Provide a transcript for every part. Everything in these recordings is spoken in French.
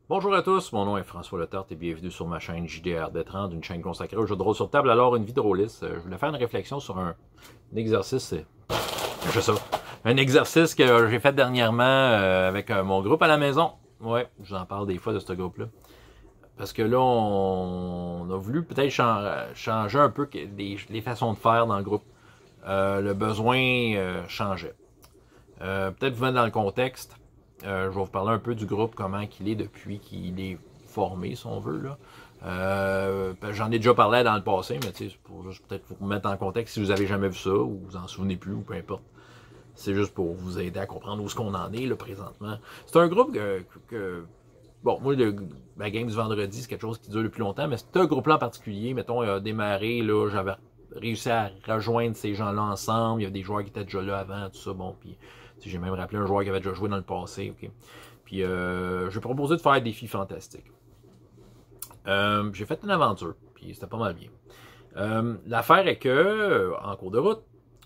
Bonjour à tous, mon nom est François Letarte et bienvenue sur ma chaîne JDRD30, une chaîne consacrée aux jeux de rôle sur table. Alors, une vie de rôliste, je voulais faire une réflexion sur un exercice, je sais ça, un exercice que j'ai fait dernièrement avec mon groupe à la maison. Ouais, je vous en parle des fois de ce groupe-là. Parce que là, on a voulu peut-être changer un peu les façons de faire dans le groupe. Le besoin changeait. Peut-être vous mettre dans le contexte. Je vais vous parler un peu du groupe, comment il est depuis qu'il est formé, si on veut. J'en ai déjà parlé dans le passé, mais c'est pour juste peut-être vous mettre en contexte si vous avez jamais vu ça, ou vous en souvenez plus, ou peu importe. C'est juste pour vous aider à comprendre où est-ce qu'on en est là, présentement. C'est un groupe bon, moi, la game du vendredi, c'est quelque chose qui dure depuis longtemps, mais c'est un groupe-là en particulier. Mettons, il a démarré, là, j'avais réussi à rejoindre ces gens-là ensemble. Il y a des joueurs qui étaient déjà là avant, tout ça. Bon, puis j'ai même rappelé un joueur qui avait déjà joué dans le passé. Ok. Puis j'ai proposé de faire des défis fantastiques. J'ai fait une aventure, puis c'était pas mal bien. L'affaire est que, en cours de route,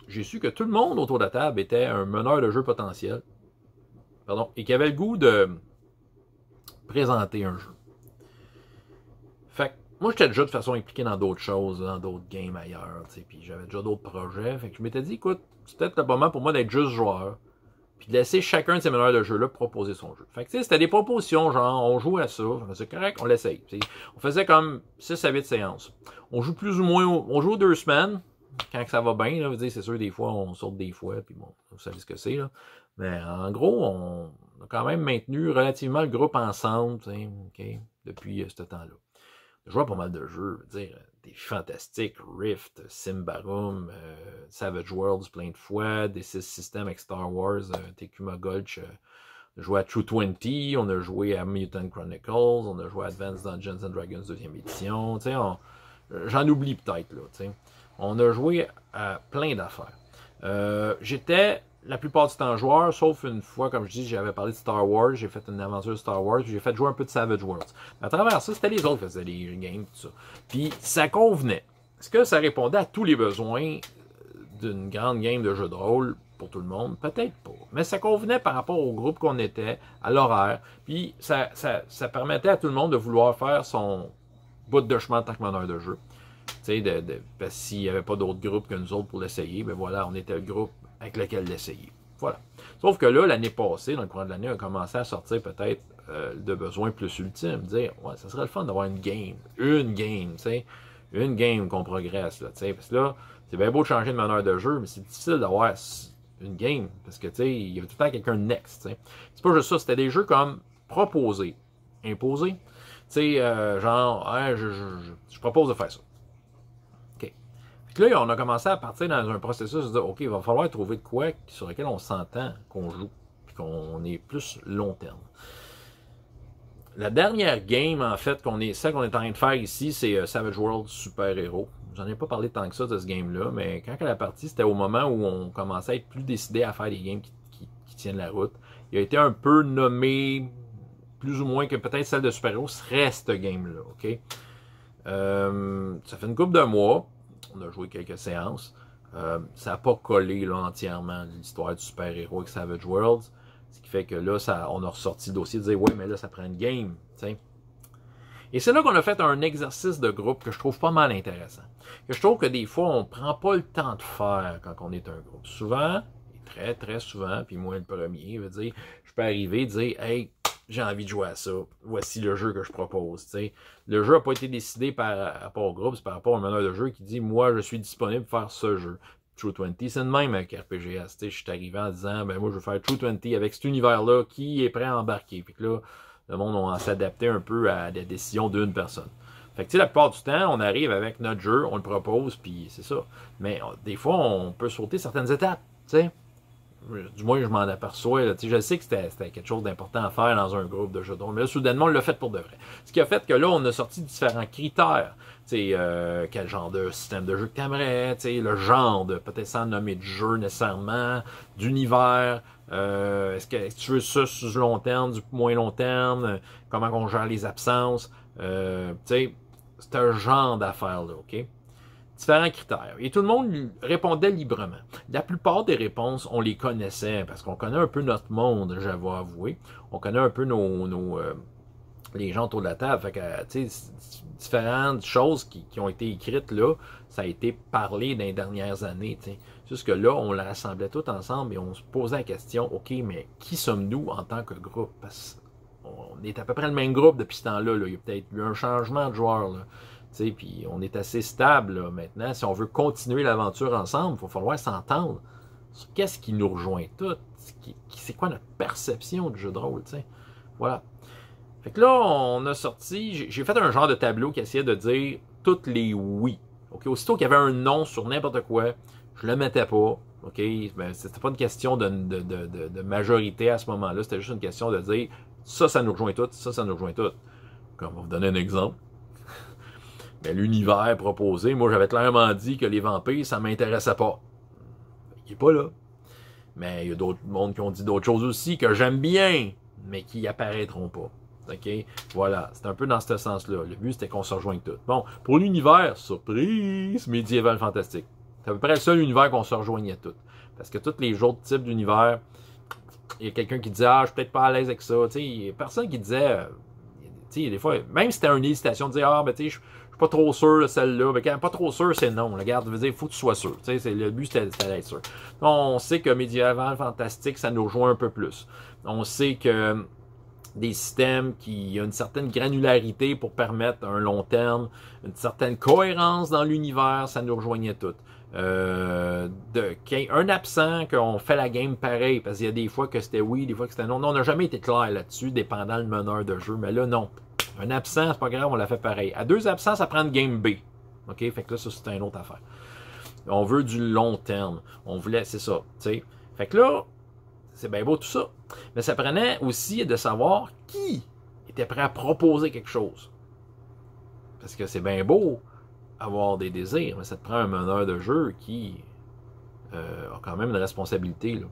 j'ai su que tout le monde autour de la table était un meneur de jeu potentiel. Pardon, et qui avait le goût de présenter un jeu. Fait que moi, j'étais déjà de façon impliqué dans d'autres choses, dans d'autres games ailleurs, puis j'avais déjà d'autres projets. Fait que je m'étais dit, écoute, c'est peut-être le moment pour moi d'être juste joueur, puis de laisser chacun de ces meneurs de jeu-là proposer son jeu. Fait que c'était des propositions, genre, on joue à ça, c'est correct, on l'essaye. On faisait comme 6 à 8 séances. On joue plus ou moins, on joue 2 semaines, quand ça va bien, là, c'est sûr, des fois, on saute des fois, puis bon, vous savez ce que c'est, là. Mais en gros, on a quand même maintenu relativement le groupe ensemble, okay, depuis ce temps-là. Je joue à pas mal de jeux, je veux dire, des fantastiques, Rift, Symbaroum, Savage Worlds plein de fois, des 6 systèmes avec Star Wars, Tekuma Gulch, on a joué à True 20, on a joué à Mutant Chronicles, on a joué à Advanced Dungeons and Dragons 2e édition, j'en oublie peut-être, là, t'sais. On a joué à plein d'affaires. J'étais la plupart du temps joueur, sauf une fois, comme je dis, j'avais parlé de Star Wars, j'ai fait une aventure de Star Wars, puis j'ai fait jouer un peu de Savage Worlds. Mais à travers ça, c'était les autres qui faisaient les games, tout ça. Puis ça convenait. Est-ce que ça répondait à tous les besoins d'une grande game de jeu de rôle pour tout le monde? Peut-être pas. Mais ça convenait par rapport au groupe qu'on était, à l'horaire, puis ça permettait à tout le monde de vouloir faire son bout de chemin en tant que meneur de jeu. Parce que s'il n'y avait pas d'autres groupes que nous autres pour l'essayer, ben voilà, on était le groupe avec lequel l'essayer. Voilà. Sauf que là, l'année passée, dans le courant de l'année, on a commencé à sortir peut-être de besoins plus ultimes. Dire, ouais, ça serait le fun d'avoir une game, tu sais, une game qu'on progresse, là, tu sais. Parce que là, c'est bien beau de changer de meneur de jeu, mais c'est difficile d'avoir une game, parce que, tu sais, il y avait tout le temps quelqu'un de next, tu sais. C'est pas juste ça, c'était des jeux comme proposer, imposer. Tu sais, genre, ouais, je propose de faire ça. Puis là, on a commencé à partir dans un processus de dire, OK, il va falloir trouver de quoi sur lequel on s'entend qu'on joue, puis qu'on est plus long terme. La dernière game, en fait, celle qu'on est en train de faire ici, c'est Savage World Super Hero. J'en ai pas parlé tant que ça de ce game-là, mais quand elle a parti, c'était au moment où on commençait à être plus décidé à faire des games qui tiennent la route. Il a été un peu nommé, plus ou moins, que peut-être celle de Super Hero serait cette game-là, OK? Ça fait une couple de mois. On a joué quelques séances. Ça n'a pas collé là, entièrement l'histoire du super-héros avec Savage Worlds. Ce qui fait que là, on a ressorti le dossier de dire, ouais, mais là, ça prend une game. T'sais. Et c'est là qu'on a fait un exercice de groupe que je trouve pas mal intéressant. Que je trouve que des fois, on ne prend pas le temps de faire quand on est un groupe. Souvent, et très, très souvent, puis moi le premier, veut dire, je peux arriver et dire, hey, j'ai envie de jouer à ça. Voici le jeu que je propose. T'sais. Le jeu n'a pas été décidé par rapport au groupe, c'est par rapport au meneur de jeu qui dit, moi, je suis disponible pour faire ce jeu. True 20, c'est le même avec RPGS. Je suis arrivé en disant, ben moi, je veux faire True 20 avec cet univers-là qui est prêt à embarquer. Puis que là, le monde, on s'adaptait un peu à la décision d'une personne. Fait que, la plupart du temps, on arrive avec notre jeu, on le propose, puis c'est ça. Mais des fois, on peut sauter certaines étapes, t'sais. Du moins, je m'en aperçois. Là. Je sais que c'était quelque chose d'important à faire dans un groupe de jeux de rôle. Mais là, soudainement, on l'a fait pour de vrai. Ce qui a fait que là, on a sorti différents critères. Quel genre de système de jeu que tu aimerais, le genre de, peut-être sans nommer de jeu nécessairement, d'univers. Est-ce que tu veux ça sur du long terme, du moins long terme? Comment on gère les absences? C'est un genre d'affaires-là, OK? Différents critères. Et tout le monde répondait librement. La plupart des réponses, on les connaissait, parce qu'on connaît un peu notre monde, j'avoue avouer. On connaît un peu les gens autour de la table. Fait que, tu sais, différentes choses qui ont été écrites là, ça a été parlé dans les dernières années, tu sais. Juste que là, on la rassemblait tout ensemble et on se posait la question, OK, mais qui sommes-nous en tant que groupe? Parce qu'on est à peu près le même groupe depuis ce temps-là. Là. Il y a peut-être eu un changement de joueurs, là. Puis on est assez stable là, maintenant. Si on veut continuer l'aventure ensemble, il va falloir s'entendre sur qu'est-ce qui nous rejoint tous. C'est quoi notre perception du jeu de rôle, t'sais. Voilà. Fait que là, on a sorti, j'ai fait un genre de tableau qui essayait de dire toutes les oui. OK? Aussitôt qu'il y avait un non sur n'importe quoi, je le mettais pas. OK? Ben, c'était pas une question de majorité à ce moment-là, c'était juste une question de dire ça nous rejoint toutes, ça nous rejoint toutes. Comme on va vous donner un exemple. Mais l'univers proposé, moi j'avais clairement dit que les vampires, ça m'intéressait pas. Il est pas là. Mais il y a d'autres mondes qui ont dit d'autres choses aussi que j'aime bien, mais qui apparaîtront pas. OK? Voilà, c'est un peu dans ce sens-là. Le but, c'était qu'on se rejoigne tous. Bon, pour l'univers, surprise, médiéval fantastique. C'est à peu près le seul univers qu'on se rejoignait tous. Parce que tous les autres types d'univers, il y a quelqu'un qui disait « Ah, je suis peut-être pas à l'aise avec ça. » Tu sais, il y a personne qui disait... Tu sais, des fois, même si c'était une hésitation, de dire « Ah, ben tu sais, je suis pas trop sûr de celle-là. » Ben, quand pas trop sûr, c'est non. Regarde, veut dire, il faut que tu sois sûr. Tu sais, le but, c'était d'être sûr. On sait que médiéval fantastique, ça nous rejoint un peu plus. On sait que des systèmes qui ont une certaine granularité pour permettre un long terme, une certaine cohérence dans l'univers, ça nous rejoignait tout. Un absent, qu'on fait la game pareil, parce qu'il y a des fois que c'était oui, des fois que c'était non. Non, on n'a jamais été clair là-dessus, dépendant le meneur de jeu, mais là, non. Un absent, c'est pas grave, on l'a fait pareil. À 2 absents, ça prend une game B. OK? Fait que là, ça, c'est une autre affaire. On veut du long terme. On voulait, c'est ça, tu sais. Fait que là, c'est bien beau tout ça. Mais ça prenait aussi de savoir qui était prêt à proposer quelque chose. Parce que c'est bien beau avoir des désirs, mais ça te prend un meneur de jeu qui a quand même une responsabilité. Là.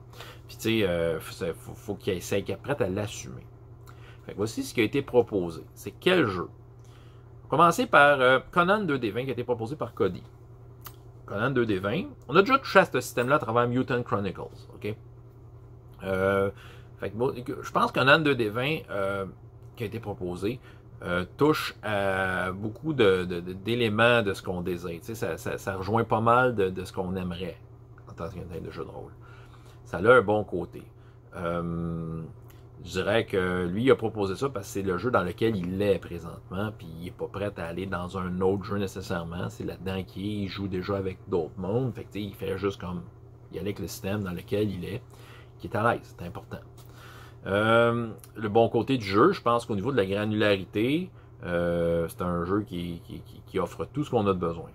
Puis tu sais, faut qu'il essaie, qu'il soit prêt à l'assumer. Fait que voici ce qui a été proposé. C'est quel jeu? On va commencer par Conan 2D20 qui a été proposé par Cody. Conan 2D20. On a déjà touché à ce système-là à travers Mutant Chronicles. OK? Fait que, bon, je pense que Conan 2D20 qui a été proposé touche à beaucoup d'éléments de ce qu'on désire. Tu sais, ça rejoint pas mal de ce qu'on aimerait en tant que de jeu de rôle. Ça a un bon côté. Je dirais que lui, il a proposé ça parce que c'est le jeu dans lequel il est présentement, puis il n'est pas prêt à aller dans un autre jeu nécessairement. C'est là-dedans qu'il joue déjà avec d'autres mondes. Fait que, il fait juste comme il y a avec le système dans lequel il est, qui est à l'aise. C'est important. Le bon côté du jeu, je pense qu'au niveau de la granularité, c'est un jeu qui offre tout ce qu'on a de besoin.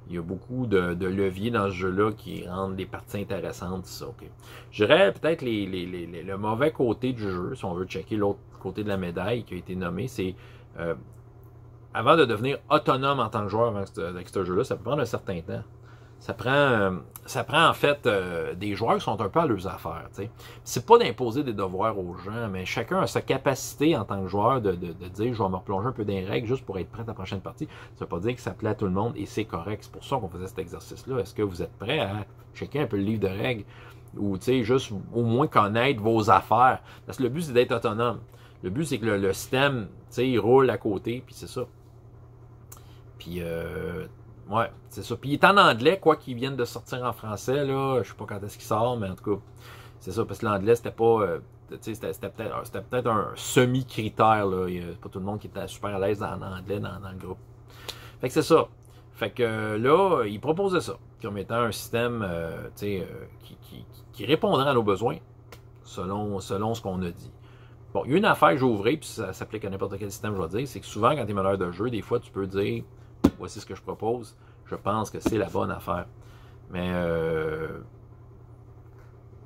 Il y a beaucoup de leviers dans ce jeu-là qui rendent des parties intéressantes. Ça, okay. Je dirais peut-être le mauvais côté du jeu, si on veut checker l'autre côté de la médaille qui a été nommé, c'est avant de devenir autonome en tant que joueur avec ce jeu-là, ça peut prendre un certain temps. Ça prend en fait des joueurs qui sont un peu à leurs affaires. C'est pas d'imposer des devoirs aux gens, mais chacun a sa capacité en tant que joueur de dire je vais me replonger un peu dans les règles juste pour être prêt à la prochaine partie. Ça veut pas dire que ça plaît à tout le monde et c'est correct. C'est pour ça qu'on faisait cet exercice-là. Est-ce que vous êtes prêt à checker un peu le livre de règles ou juste au moins connaître vos affaires? Parce que le but c'est d'être autonome. Le but c'est que le système il roule à côté, puis c'est ça. Puis ouais, c'est ça. Puis il est en anglais, quoi qu'il vienne de sortir en français, là. Je sais pas quand est-ce qu'il sort, mais en tout cas, c'est ça, parce que l'anglais, c'était pas. C'était peut-être un semi-critère, là. Il n'y a pas tout le monde qui était super à l'aise en anglais dans le groupe. Fait que c'est ça. Fait que là, il proposait ça, comme étant un système qui répondrait à nos besoins, selon ce qu'on a dit. Bon, il y a une affaire que j'ai ouvrée, puis ça s'applique à n'importe quel système, je vais dire, c'est que souvent, quand tu es meneur de jeu, des fois, tu peux dire voici ce que je propose, je pense que c'est la bonne affaire. Mais,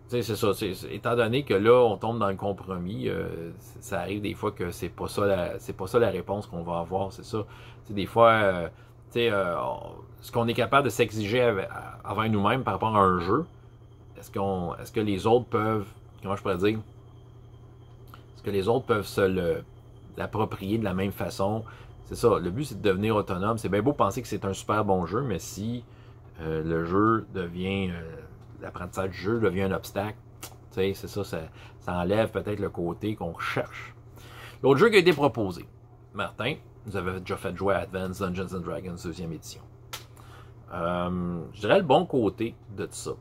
c'est ça, étant donné que là, on tombe dans le compromis, ça arrive des fois que c'est pas ça la réponse qu'on va avoir, c'est ça. T'sais, des fois, ce qu'on est capable de s'exiger envers nous-mêmes par rapport à un jeu, est-ce que les autres peuvent, comment je pourrais dire, est-ce que les autres peuvent l'approprier de la même façon? C'est ça, le but c'est de devenir autonome. C'est bien beau penser que c'est un super bon jeu, mais si le jeu devient, l'apprentissage du jeu devient un obstacle, c'est ça, ça enlève peut-être le côté qu'on recherche. L'autre jeu qui a été proposé, Martin nous avait déjà fait jouer à Advanced Dungeons and Dragons 2e édition. Je dirais le bon côté de tout ça.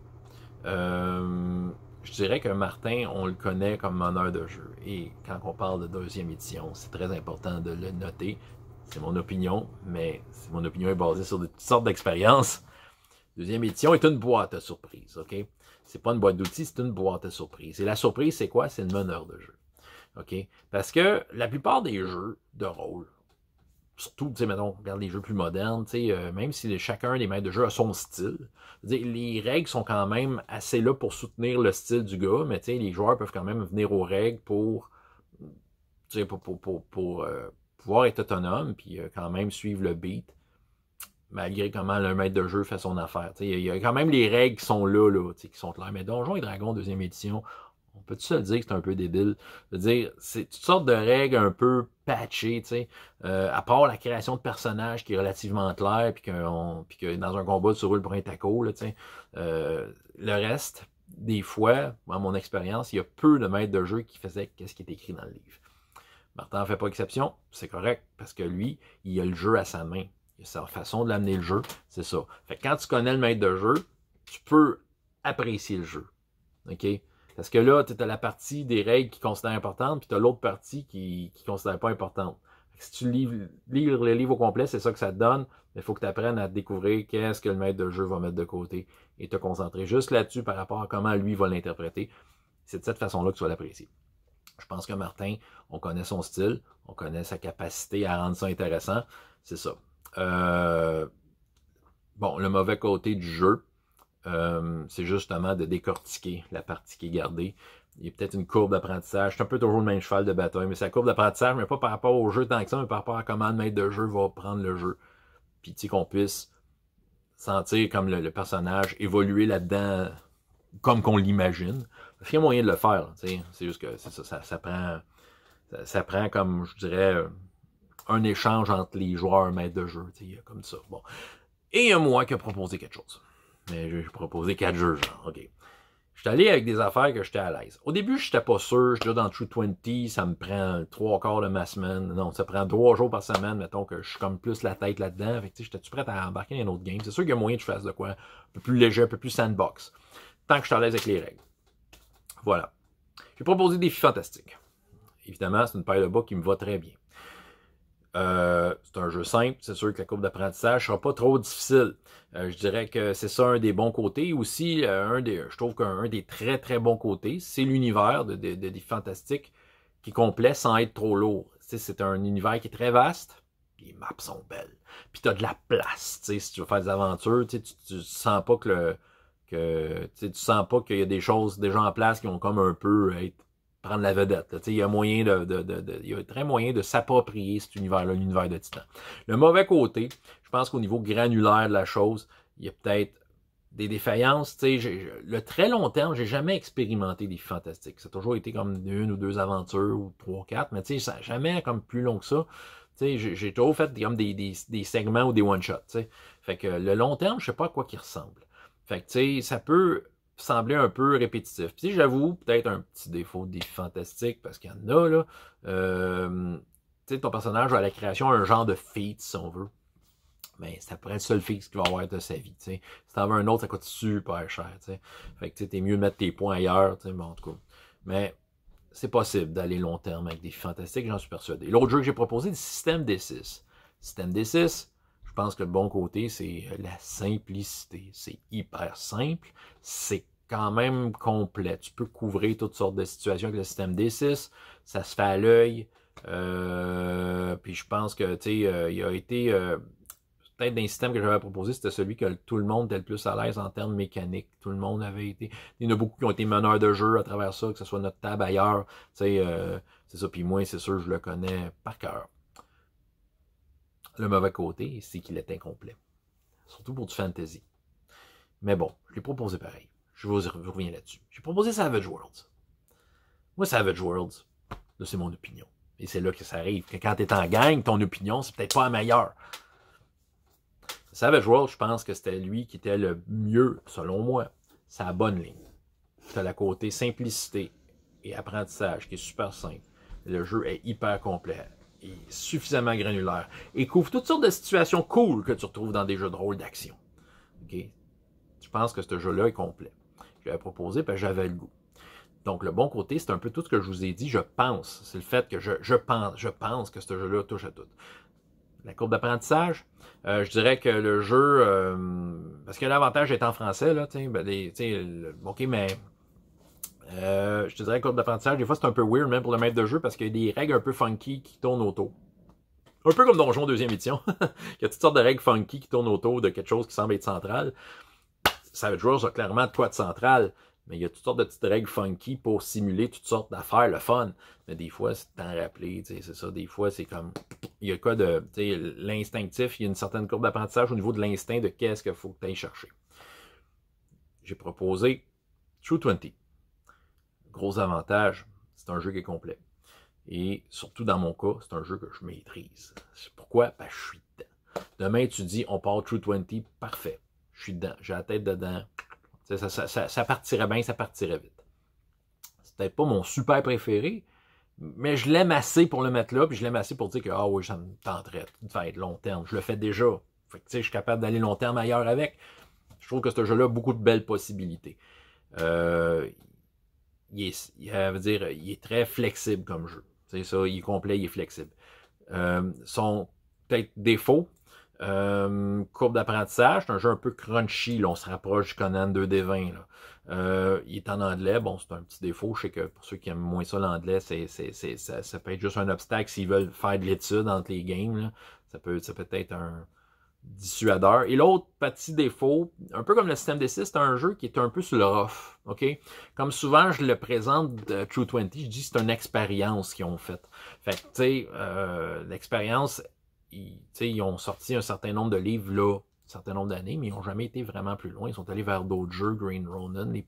Je dirais que Martin, on le connaît comme meneur de jeu. Et quand on parle de 2e édition, c'est très important de le noter. C'est mon opinion, mais mon opinion est basée sur toutes sortes d'expériences. 2e édition est une boîte à surprise, OK? C'est pas une boîte d'outils, c'est une boîte à surprise. Et la surprise, c'est quoi? C'est le meneur de jeu. OK? Parce que la plupart des jeux de rôle, surtout, tu sais, mettons, regarde les jeux plus modernes, tu sais, même si chacun des maîtres de jeu a son style, les règles sont quand même assez là pour soutenir le style du gars, mais tu sais, les joueurs peuvent quand même venir aux règles pour pouvoir être autonome, puis quand même suivre le beat, malgré comment le maître de jeu fait son affaire. Il y a quand même les règles qui sont là qui sont claires. Mais Donjons et Dragons 2e édition, on peut-tu se le dire que c'est un peu débile? Je veux dire, c'est toutes sortes de règles un peu patchées, à part la création de personnages qui est relativement claire, puis que dans un combat, tu roules pour un taco, là, le reste, des fois, à mon expérience, il y a peu de maîtres de jeu qui faisaient ce qui est écrit dans le livre. Martin n'en fait pas exception, c'est correct, parce que lui, il a le jeu à sa main. Il a sa façon de l'amener le jeu, c'est ça. Fait que quand tu connais le maître de jeu, tu peux apprécier le jeu. OK? Parce que là, tu as la partie des règles qui considèrent importante, puis tu as l'autre partie qui ne considère pas importante. Si tu lis le livre au complet, c'est ça que ça te donne, mais il faut que tu apprennes à découvrir qu'est-ce que le maître de jeu va mettre de côté et te concentrer juste là-dessus par rapport à comment lui va l'interpréter. C'est de cette façon-là que tu vas l'apprécier. Je pense que Martin, on connaît son style, on connaît sa capacité à rendre ça intéressant. C'est ça. Bon, le mauvais côté du jeu, c'est justement de décortiquer la partie qui est gardée. Il y a peut-être une courbe d'apprentissage. C'est un peu toujours le même cheval de bataille, mais c'est la courbe d'apprentissage, mais pas par rapport au jeu tant que ça, mais par rapport à comment le maître de jeu va prendre le jeu. Puis, tu sais, qu'on puisse sentir comme le personnage évoluer là-dedans comme qu'on l'imagine. Parce qu'il y a moyen de le faire. C'est juste que ça prend comme, je dirais, un échange entre les joueurs maîtres de jeu. Comme ça. Bon. Et il y a moi qui a proposé quelque chose. Mais j'ai proposé 4 jeux, genre. OK. Je suis allé avec des affaires que j'étais à l'aise. Au début, je n'étais pas sûr. Je suis dans True 20, ça me prend 3/4 de ma semaine. Non, ça prend 3 jours par semaine, mettons que je suis comme plus la tête là-dedans. Fait que j'étais-tu prêt à embarquer dans un autre game? C'est sûr qu'il y a moyen que je fasse de quoi un peu plus léger, un peu plus sandbox. Tant que je suis à l'aise avec les règles. Voilà. J'ai proposé Défi Fantastique. Évidemment, c'est une paire de bas qui me va très bien. C'est un jeu simple, c'est sûr que la courbe d'apprentissage ne sera pas trop difficile. Je dirais que c'est ça un des bons côtés. Aussi, je trouve qu'un des très très bons côtés, c'est l'univers de Défi Fantastique qui est complet sans être trop lourd. C'est un univers qui est très vaste, les maps sont belles. Puis tu as de la place. Si tu veux faire des aventures, tu sens pas tu sens pas qu'il y a des choses déjà en place qui ont comme un peu prendre la vedette. Il y a moyen il y a très moyen de s'approprier cet univers-là, l'univers de Titan. Le mauvais côté, je pense qu'au niveau granulaire de la chose, il y a peut-être des défaillances. Le très long terme, j'ai jamais expérimenté des fantastiques. Ça a toujours été comme 1 ou 2 aventures ou 3, 4, mais ça n'a jamais comme plus long que ça. J'ai toujours fait comme des segments ou des one-shots. Fait que le long terme, je sais pas à quoi il ressemble. Fait que ça peut semblait un peu répétitif. Puis j'avoue, peut-être un petit défaut de Défi Fantastique, parce qu'il y en a, là. Tu sais, ton personnage a à la création un genre de feat, si on veut. Mais ça pourrait être le seul feat qu'il va avoir de sa vie, t'sais. Si t'en veux un autre, ça coûte super cher, t'sais. Fait que t'es mieux de mettre tes points ailleurs, t'sais, bon, en tout cas. Mais c'est possible d'aller long terme avec Défi Fantastique, j'en suis persuadé. L'autre jeu que j'ai proposé, c'est le Système D6. Système D6, je pense que le bon côté, c'est la simplicité. C'est hyper simple. C'est quand même complet. Tu peux couvrir toutes sortes de situations avec le système D6. Ça se fait à l'œil. Puis je pense que, tu sais, il a été... peut-être d'un système que j'avais proposé, c'était celui que tout le monde était le plus à l'aise en termes mécaniques. Tout le monde avait été... Il y en a beaucoup qui ont été meneurs de jeu à travers ça, que ce soit notre table ailleurs. Tu sais, c'est ça. Puis moi, c'est sûr, je le connais par cœur. Le mauvais côté, c'est qu'il est incomplet. Surtout pour du fantasy. Mais bon, je l'ai proposé pareil. Je vous reviens là-dessus. J'ai proposé Savage Worlds. Moi, Savage Worlds, là, c'est mon opinion. Et c'est là que ça arrive. Que quand tu es en gang, ton opinion, c'est peut-être pas la meilleure. Savage Worlds, je pense que c'était lui qui était le mieux, selon moi. C'est la bonne ligne. Tu as la côté simplicité et apprentissage qui est super simple. Le jeu est hyper complet. est suffisamment granulaire et couvre toutes sortes de situations cool que tu retrouves dans des jeux de rôle d'action. Okay? Je pense que ce jeu-là est complet. Je l'avais proposé parce que j'avais le goût. Donc, le bon côté, c'est un peu tout ce que je vous ai dit. Je pense. C'est le fait que je pense que ce jeu-là touche à tout. La courbe d'apprentissage, je dirais que le jeu, parce que l'avantage est en français, là, ok, mais je te dirais que courbe d'apprentissage, des fois c'est un peu weird même pour le maître de jeu parce qu'il y a des règles un peu funky qui tournent autour. Un peu comme Donjon 2e édition. Il y a toutes sortes de règles funky qui tournent autour de quelque chose qui semble être central. Savage Worlds a clairement de quoi de central, mais il y a toutes sortes de petites règles funky pour simuler toutes sortes d'affaires, le fun. Mais des fois, c'est t'en rappeler, c'est ça. Des fois, c'est comme, il y a quoi de, l'instinctif, il y a une certaine courbe d'apprentissage au niveau de l'instinct de qu'est-ce qu'il faut que tu ailles chercher. J'ai proposé True 20. Gros avantage, c'est un jeu qui est complet. Et surtout dans mon cas, c'est un jeu que je maîtrise. Pourquoi? Ben, je suis dedans. Demain, tu dis, on part True 20, parfait. Je suis dedans, j'ai la tête dedans. Ça partirait bien, ça partirait vite. C'est peut-être pas mon super préféré, mais je l'aime assez pour le mettre là, puis je l'aime assez pour dire que, ah oui, ça me tenterait de faire long terme. Je le fais déjà. Fait que, je suis capable d'aller long terme ailleurs avec. Je trouve que ce jeu-là a beaucoup de belles possibilités. Il est très flexible comme jeu. C'est ça, il est complet, il est flexible. Son peut-être défaut, courbe d'apprentissage, c'est un jeu un peu crunchy, là, on se rapproche du Conan 2D20. Là. Il est en anglais, bon, c'est un petit défaut, je sais que pour ceux qui aiment moins ça l'anglais, ça peut être juste un obstacle s'ils veulent faire de l'étude entre les games, là. Ça peut être un dissuadeur. Et l'autre petit défaut, un peu comme le système D6, c'est un jeu qui est un peu sur le rough, ok? Comme souvent, je le présente de True 20, je dis que c'est une expérience qu'ils ont faite. Fait que, tu sais, l'expérience, ils ont sorti un certain nombre de livres là, un certain nombre d'années, mais ils n'ont jamais été vraiment plus loin. Ils sont allés vers d'autres jeux, Green Ronin, mais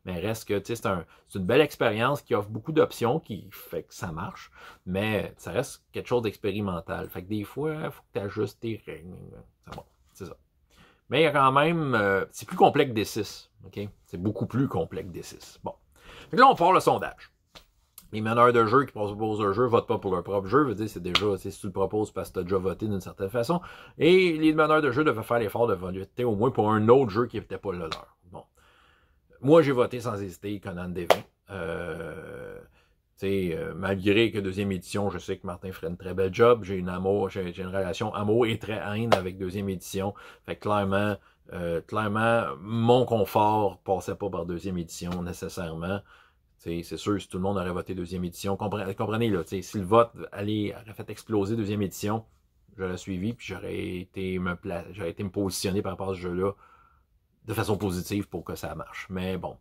reste que c'est une belle expérience qui offre beaucoup d'options, qui fait que ça marche, mais ça reste quelque chose d'expérimental. Fait que des fois, il faut que tu ajustes tes règles. C'est bon, c'est ça. Mais il y a quand même, c'est plus complexe que D6, ok? C'est beaucoup plus complexe que D6. Bon. Fait que là, on part le sondage. Les meneurs de jeu qui proposent un jeu votent pas pour leur propre jeu. Je veux dire, c'est déjà, si tu le proposes parce que tu as déjà voté d'une certaine façon. Et les meneurs de jeu devaient faire l'effort de voter au moins pour un autre jeu qui n'était pas le leur. Bon. Moi, j'ai voté sans hésiter Conan D20. Malgré que deuxième édition, je sais que Martin ferait une très belle job. J'ai une relation amour et très haine avec deuxième édition. Fait que clairement, mon confort passait pas par deuxième édition nécessairement. C'est sûr, si tout le monde aurait voté deuxième édition, comprenez, là, si le vote aurait fait exploser deuxième édition, j'aurais suivi, puis j'aurais été me positionner par rapport à ce jeu-là de façon positive pour que ça marche. Mais bon,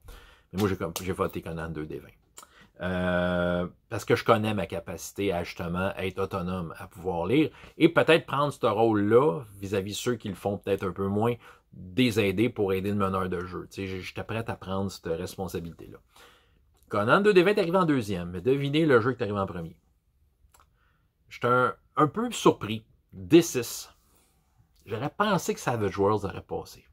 moi j'ai voté Conan 2D20. Parce que je connais ma capacité à justement être autonome, à pouvoir lire, et peut-être prendre ce rôle-là vis-à-vis ceux qui le font peut-être un peu moins, des aider pour aider le meneur de jeu. J'étais prêt à prendre cette responsabilité-là. Conan 2D20 est arrivé en deuxième, mais devinez le jeu qui est arrivé en premier. J'étais un peu surpris. D6. J'aurais pensé que Savage Worlds aurait passé.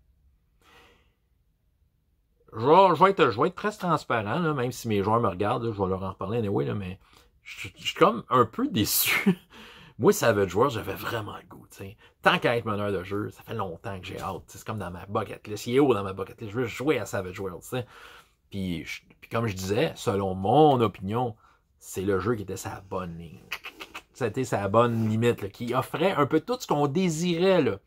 Je vais être presque transparent, là, même si mes joueurs me regardent, là, je vais leur en reparler anyway, là, mais je suis comme un peu déçu. Moi, Savage Worlds, j'avais vraiment le goût. T'sais. Tant qu'à être meneur de jeu, ça fait longtemps que j'ai hâte. C'est comme dans ma bucket list. Il est haut dans ma bucket list. Je veux jouer à Savage Worlds. Puis comme je disais, selon mon opinion, c'est le jeu qui était sa bonne ligne. C'était sa bonne limite, là, qui offrait un peu tout ce qu'on désirait, là.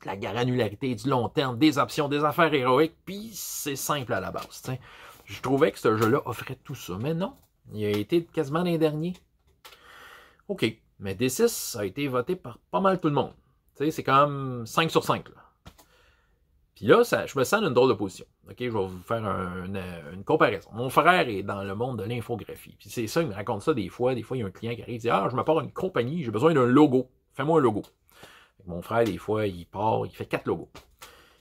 La granularité, du long terme, des options, des affaires héroïques, puis c'est simple à la base. T'sais. Je trouvais que ce jeu-là offrait tout ça, mais non. Il a été quasiment l'an dernier. OK, mais D6 a été voté par pas mal tout le monde. C'est comme 5 sur 5, là. Puis là, je me sens dans une drôle de position. OK, je vais vous faire une comparaison. Mon frère est dans le monde de l'infographie. Puis c'est ça, il me raconte ça des fois. Des fois, il y a un client qui arrive et dit « Ah, je me pars une compagnie, j'ai besoin d'un logo. Fais-moi un logo. » Mon frère, des fois, il part, il fait 4 logos.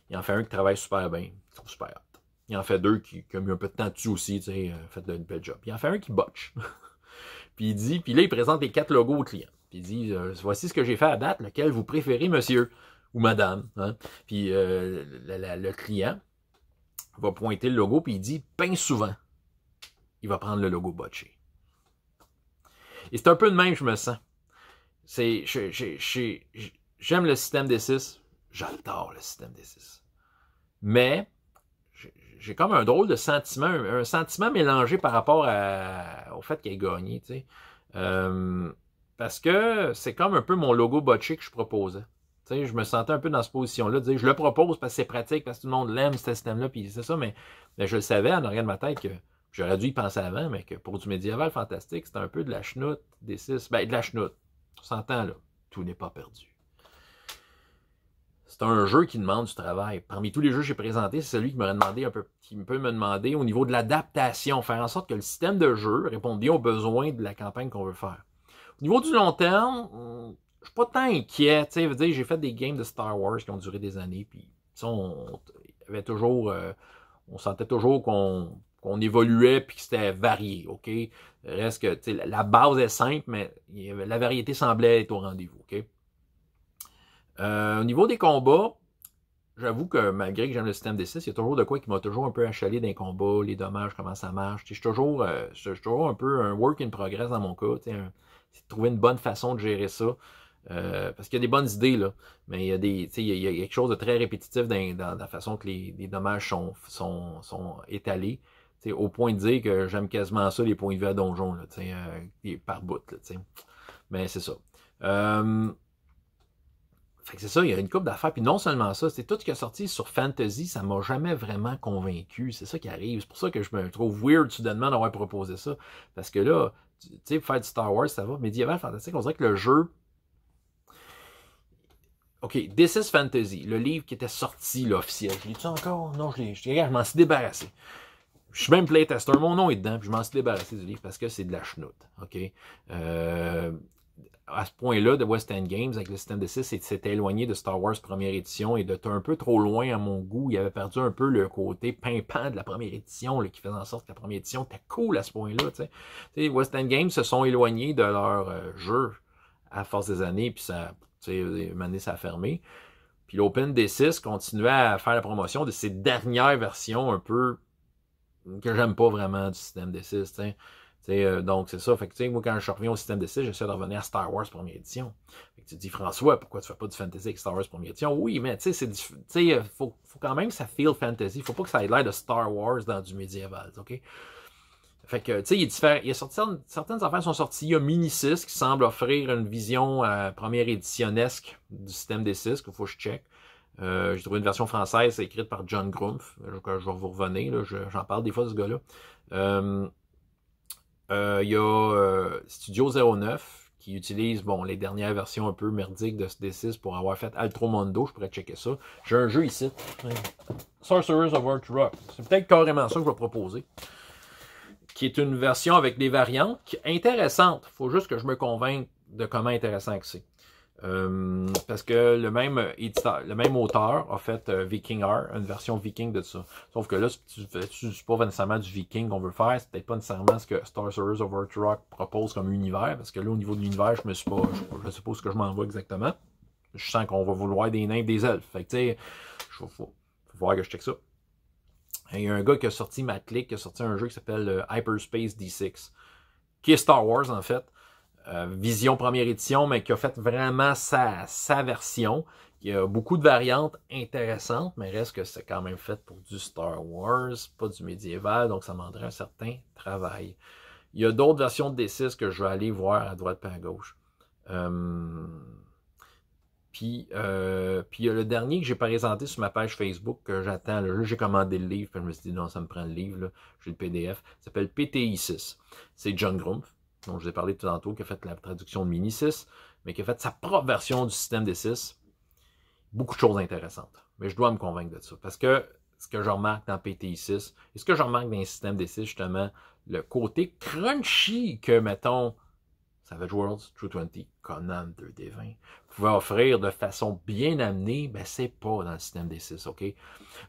Il en fait un qui travaille super bien, qui trouve super hot. Il en fait 2 qui a mis un peu de temps dessus aussi, tu sais, fait une belle job. Il en fait un qui botche. Puis là, il présente les 4 logos au client. Puis il dit « Voici ce que j'ai fait à date, lequel vous préférez, monsieur ?» ou madame. Hein? Puis le client va pointer le logo, puis il dit, bien souvent, il va prendre le logo botché. Et c'est un peu de même que je me sens. J'aime le système D6. J'adore le système D6. Mais, j'ai comme un drôle de sentiment, un sentiment mélangé par rapport au fait qu'il ait gagné, tu sais. Parce que c'est comme un peu mon logo botché que je proposais. Tu sais, je me sentais un peu dans cette position-là, de dire, je le propose parce que c'est pratique, parce que tout le monde l'aime, ce système-là, puis c'est ça, mais je le savais en arrière de ma tête que j'aurais dû y penser avant, mais que pour du médiéval fantastique, c'était un peu de la chenoute, des 6, ben de la chenoute. On s'entend là, tout n'est pas perdu. C'est un jeu qui demande du travail. Parmi tous les jeux que j'ai présentés, c'est celui qui m'aurait demandé un peu, qui peut me demander au niveau de l'adaptation, faire en sorte que le système de jeu réponde bien aux besoins de la campagne qu'on veut faire. Au niveau du long terme, je suis pas tant inquiet. Tu sais, j'ai fait des games de Star Wars qui ont duré des années, puis on avait toujours, on sentait toujours qu'on évoluait puis que c'était varié, ok? Reste que la base est simple, mais la variété semblait être au rendez-vous, ok? Au niveau des combats, j'avoue que malgré que j'aime le système D6, il y a toujours de quoi qui m'a toujours un peu achalé dans les combats, les dommages, comment ça marche. Je suis toujours un peu un work in progress dans mon cas. C'est de trouver une bonne façon de gérer ça. Parce qu'il y a des bonnes idées, là. Mais il y a quelque chose de très répétitif dans la façon que les dommages sont étalés. Au point de dire que j'aime quasiment ça, les points de vue à donjon, là, par bout. Là, mais c'est ça. Fait que c'est ça, il y a une couple d'affaires. Puis non seulement ça, c'est tout ce qui est sorti sur Fantasy, ça m'a jamais vraiment convaincu. C'est ça qui arrive. C'est pour ça que je me trouve weird soudainement d'avoir proposé ça. Parce que là, tu sais, faire du Star Wars, ça va. Médiéval, fantastique, on dirait que le jeu... OK, This is Fantasy, le livre qui était sorti, là, officiel. Je l'ai-tu encore? Non, je m'en suis débarrassé. Je suis même playtester, mon nom est dedans, puis je m'en suis débarrassé du livre parce que c'est de la chenoute. OK? À ce point-là, de West End Games, avec le système de 6, s'était éloigné de Star Wars première édition et d'être un peu trop loin à mon goût. Il avait perdu un peu le côté pimpant de la première édition, là, qui faisait en sorte que la première édition était cool à ce point-là. West End Games se sont éloignés de leur jeu à force des années, puis ça, une année, ça a fermé. Puis l'Open D6 continuait à faire la promotion de ses dernières versions un peu que j'aime pas vraiment du système D6, donc, c'est ça. Fait que, moi, quand je reviens au système D6, j'essaie de revenir à Star Wars première édition. Fait que tu te dis, François, pourquoi tu fais pas du fantasy avec Star Wars première édition? Oui, mais tu sais, faut quand même que ça feel fantasy. Faut pas que ça ait l'air de Star Wars dans du médiéval, OK? Fait que, tu sais, il y a certaines affaires sont sorties. Il y a Mini-6 qui semble offrir une vision première éditionnesque du système D6 qu'il faut que je check. J'ai trouvé une version française écrite par John Grumpf. Je vais vous revenir, j'en parle des fois de ce gars-là. Il y a Studio 09 qui utilise les dernières versions un peu merdiques de ce D6 pour avoir fait Altromondo. Je pourrais checker ça. J'ai un jeu ici. Sorcerers of Earthrock. C'est peut-être carrément ça que je vais proposer. Qui est une version avec des variantes intéressantes. Il faut juste que je me convainque de comment intéressant que c'est. Parce que le même auteur a fait Viking R, une version Viking de ça. Sauf que là, c'est pas nécessairement du Viking qu'on veut faire, c'est peut-être pas nécessairement ce que Sorcerers of Earthrock propose comme univers, parce que là, au niveau de l'univers, je sais pas ce que je m'en vais exactement. Je sens qu'on va vouloir des nymphes, des elfes. Fait que, tu sais, faut voir que je check ça. Il y a un gars qui a sorti Matt Click, qui a sorti un jeu qui s'appelle Hyperspace D6, qui est Star Wars, en fait. Vision première édition, mais qui a fait vraiment sa version. Il y a beaucoup de variantes intéressantes, mais reste que c'est quand même fait pour du Star Wars, pas du médiéval, donc ça demanderait un certain travail. Il y a d'autres versions de D6 que je vais aller voir à droite et à gauche. Puis il y a le dernier que j'ai présenté sur ma page Facebook que j'attends. Là, j'ai commandé le livre, puis je me suis dit non, ça me prend le livre, là. J'ai le PDF. Ça s'appelle PTI 6. C'est John Grumpf, dont je vous ai parlé tout tantôt, qui a fait la traduction de Mini 6, mais qui a fait sa propre version du système des 6. Beaucoup de choses intéressantes. Mais je dois me convaincre de ça. Parce que ce que je remarque dans PTI 6, et ce que je remarque dans les systèmes des 6, justement, le côté crunchy que, mettons, Savage Worlds, True 20, Conan 2D20, pouvait offrir de façon bien amenée, ben c'est pas dans le système des 6, OK?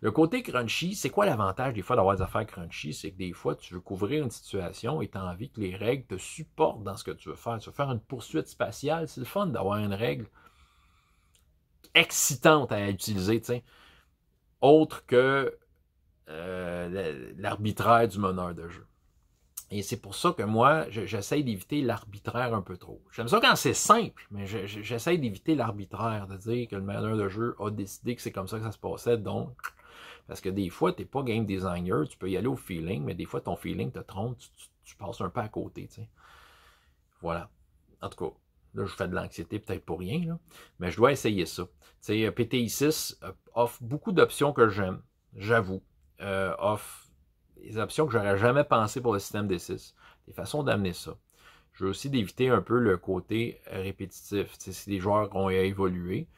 Le côté crunchy, c'est quoi l'avantage des fois d'avoir des affaires crunchy? C'est que des fois, tu veux couvrir une situation et tu as envie que les règles te supportent dans ce que tu veux faire. Tu veux faire une poursuite spatiale, c'est le fun d'avoir une règle excitante à utiliser, tu sais, autre que l'arbitraire du meneur de jeu. Et c'est pour ça que moi, j'essaie d'éviter l'arbitraire un peu trop. J'aime ça quand c'est simple, mais j'essaie d'éviter l'arbitraire, de dire que le meneur de jeu a décidé que c'est comme ça que ça se passait, donc... Parce que des fois, tu n'es pas game designer, tu peux y aller au feeling, mais des fois, ton feeling te trompe, tu passes un peu à côté, tu sais. Voilà. En tout cas, là, je fais de l'anxiété peut-être pour rien, là, mais je dois essayer ça. Tu sais, PTI6 offre beaucoup d'options que j'aime, j'avoue. Offre des options que j'aurais jamais pensé pour le système D6. Des façons d'amener ça. Je veux aussi d'éviter un peu le côté répétitif. Tu sais, si les joueurs ont évolué,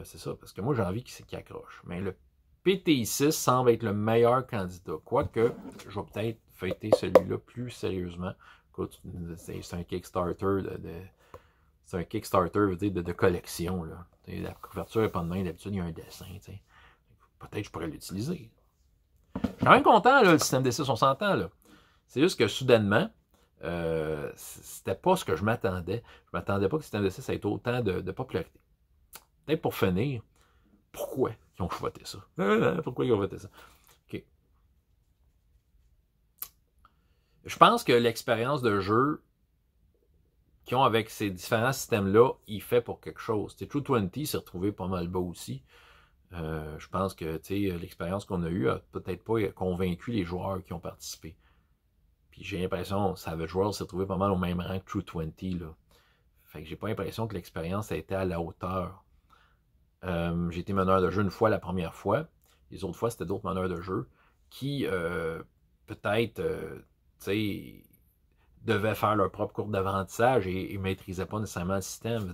c'est ça, parce que moi, j'ai envie qu'ils accrochent. Mais le PTI6 semble être le meilleur candidat. Quoique, je vais peut-être fêter celui-là plus sérieusement. Écoute, c'est un Kickstarter c'est un Kickstarter de collection. Là. La couverture n'est pas de main, d'habitude, il y a un dessin. Peut-être que je pourrais l'utiliser. Je suis quand même content, là, le système D6, on s'entend. Là. C'est juste que soudainement, c'était pas ce que je m'attendais. Je m'attendais pas que le système D6 ait autant de popularité. Peut-être pour finir, pourquoi ils ont voté ça? Pourquoi ils ont voté ça? OK. Je pense que l'expérience de jeu qu'ils ont avec ces différents systèmes-là, il fait pour quelque chose. True 20 s'est retrouvé pas mal bas aussi. Je pense que l'expérience qu'on a eue a peut-être pas convaincu les joueurs qui ont participé. Puis j'ai l'impression que Savage Worlds s'est retrouvé pas mal au même rang que True 20. Là. Fait que j'ai pas l'impression que l'expérience a été à la hauteur. J'ai été meneur de jeu une fois la première fois. Les autres fois, c'était d'autres meneurs de jeu qui, peut-être, devaient faire leur propre courbe d'apprentissage et ne maîtrisaient pas nécessairement le système.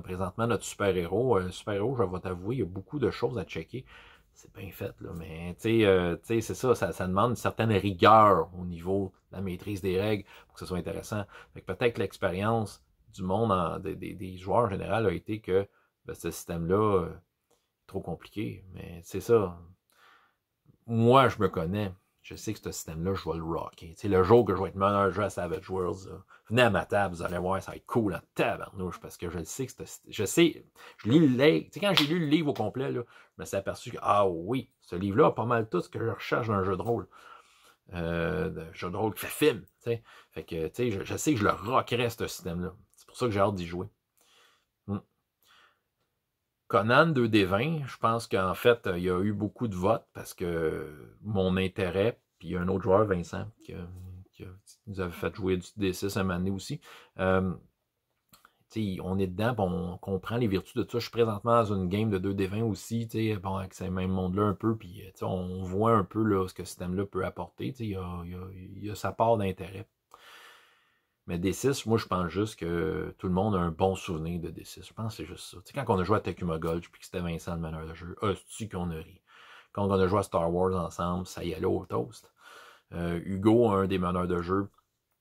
Présentement, notre super-héros, je vais t'avouer, il y a beaucoup de choses à checker. C'est bien fait, là, mais c'est ça demande une certaine rigueur au niveau de la maîtrise des règles pour que ce soit intéressant. Peut-être que l'expérience du monde, des joueurs en général, a été que ce système-là est trop compliqué. Mais c'est ça. Moi, je me connais. Je sais que ce système-là, je vais le rocker. Le jour que je vais être meneur de jeu à Savage Worlds, là, venez à ma table, vous allez voir, ça va être cool en tabarnouche, parce que je sais que je lis le livre. Quand j'ai lu le livre au complet, là, je me suis aperçu que, ah oui, ce livre-là a pas mal tout ce que je recherche dans un jeu de rôle. Jeu de rôle qui fait film. T'sais. Fait que, je sais que je le rockerais, ce système-là. C'est pour ça que j'ai hâte d'y jouer. Conan 2D20, je pense qu'en fait, il y a eu beaucoup de votes parce que mon intérêt, puis il y a un autre joueur, Vincent, qui nous avait fait jouer du D6 un moment donné aussi. On est dedans, on comprend les vertus de ça. Je suis présentement dans une game de 2D20 aussi, bon, avec ce même monde-là un peu, puis on voit un peu là, ce que ce système-là peut apporter. Il y a sa part d'intérêt. Mais D6, moi, je pense juste que tout le monde a un bon souvenir de D6. Je pense que c'est juste ça. Quand on a joué à Tekuma Gold, puis que c'était Vincent le meneur de jeu, c'est qu'on a ri. Quand on a joué à Star Wars ensemble, ça y allait au toast. Hugo, un des meneurs de jeu,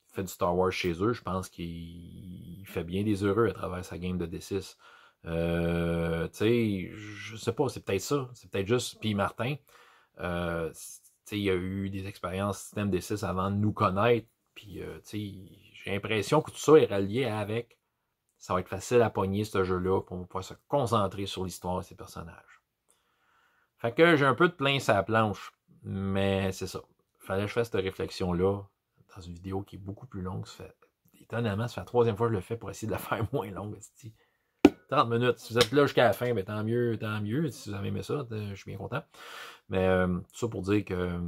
fait du Star Wars chez eux. Je pense qu'il fait bien des heureux à travers sa game de D6. Je sais pas, c'est peut-être ça. C'est peut-être juste. Puis Martin, il a eu des expériences système D6 avant de nous connaître. Puis, j'ai l'impression que tout ça est relié avec. Ça va être facile à pogner ce jeu-là pour pouvoir se concentrer sur l'histoire de ces personnages. Fait que j'ai un peu de plein sur la planche. Mais c'est ça. Fallait que je fasse cette réflexion-là dans une vidéo qui est beaucoup plus longue. Étonnamment, ça fait la troisième fois que je le fais pour essayer de la faire moins longue. 30 minutes. Si vous êtes là jusqu'à la fin, ben, tant mieux, tant mieux. Si vous avez aimé ça, je suis bien content. Mais tout ça pour dire que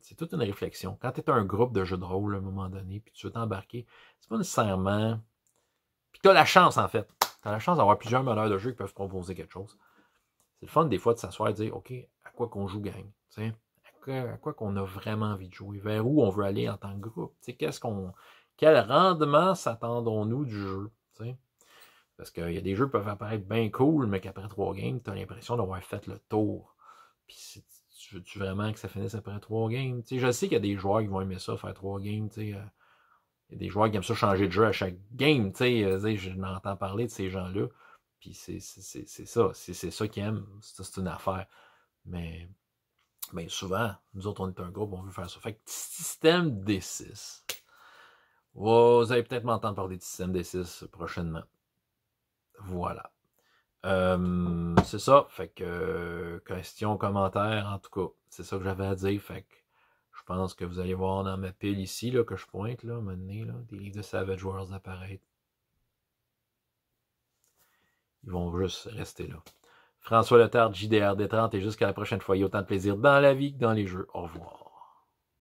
c'est toute une réflexion. Quand tu es un groupe de jeux de rôle à un moment donné, puis tu veux t'embarquer, c'est pas nécessairement... Puis tu as la chance, en fait. Tu as la chance d'avoir plusieurs meneurs de jeu qui peuvent proposer quelque chose. C'est le fun, des fois, de s'asseoir et de dire, OK, à quoi qu'on joue, gang? À quoi qu'on a vraiment envie de jouer? Vers où on veut aller en tant que groupe? Quel rendement s'attendons-nous du jeu? T'sais? Parce qu'il y a des jeux qui peuvent apparaître bien cool, mais qu'après 3 games, tu as l'impression d'avoir fait le tour. Puis veux-tu vraiment que ça finisse après 3 games? Je sais qu'il y a des joueurs qui vont aimer ça, faire 3 games. Il y a des joueurs qui aiment ça changer de jeu à chaque game. Je n'entends parler de ces gens-là. Puis c'est ça. C'est ça qu'ils aiment. C'est une affaire. Mais souvent, nous autres, on est un groupe, on veut faire ça. Fait que système D6. Vous allez peut-être m'entendre parler de système D6 prochainement. Voilà. C'est ça. Fait que question, commentaire, en tout cas, c'est ça que j'avais à dire. Fait que Je pense que vous allez voir dans ma pile ici, là, que je pointe, là, maintenant, là, des livres de Savage Wars apparaître. Ils vont juste rester là. François Letarte, JDR D30, et jusqu'à la prochaine fois, il y a autant de plaisir dans la vie que dans les jeux. Au revoir.